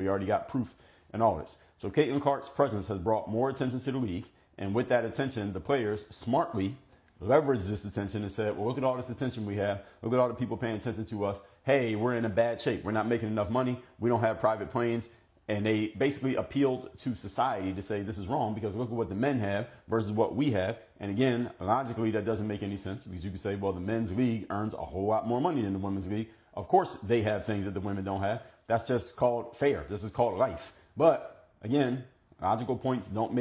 We already got proof and all this. So Caitlin Clark's presence has brought more attention to the league. And with that attention, the players smartly leveraged this attention and said, well, look at all this attention we have. Look at all the people paying attention to us. Hey, we're in a bad shape. We're not making enough money. We don't have private planes. And they basically appealed to society to say this is wrong because look at what the men have versus what we have. And again, logically, that doesn't make any sense because you could say, well, the men's league earns a whole lot more money than the women's league. Of course, they have things that the women don't have. That's just called fair. This is called life. But again, logical points don't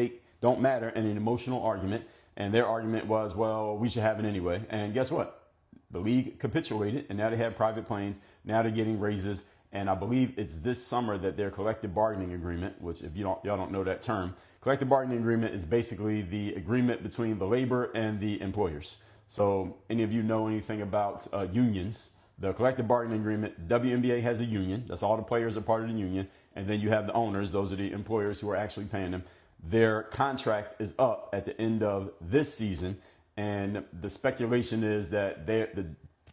matter in an emotional argument. And their argument was, well, we should have it anyway. And guess what? The league capitulated, and now they have private planes. Now they're getting raises. And I believe it's this summer that their collective bargaining agreement, which if y'all don't know that term, collective bargaining agreement is basically the agreement between the labor and the employers. So any of you know anything about unions, the collective bargaining agreement, WNBA has a union. That's all the players are part of the union. And then you have the owners. Those are the employers who are actually paying them. Their contract is up at the end of this season. And the speculation is that the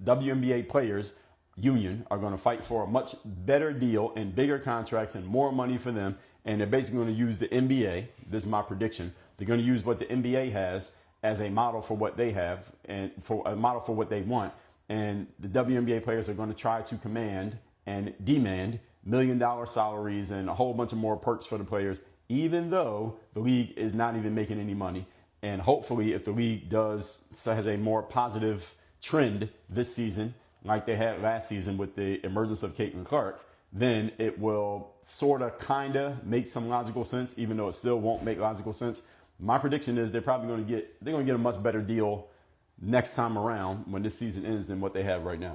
WNBA players union are going to fight for a much better deal and bigger contracts and more money for them. And they're basically going to use the NBA. This is my prediction. They're going to use what the NBA has as a model for what they have and for a model for what they want. And the WNBA players are going to try to command and demand $1 million salaries and a whole bunch of more perks for the players, even though the league is not even making any money. And hopefully, if the league has a more positive trend this season, like they had last season with the emergence of Caitlin Clark, then it will sort of kind of make some logical sense, even though it still won't make logical sense. My prediction is they're probably going to get a much better deal next time around when this season ends than what they have right now.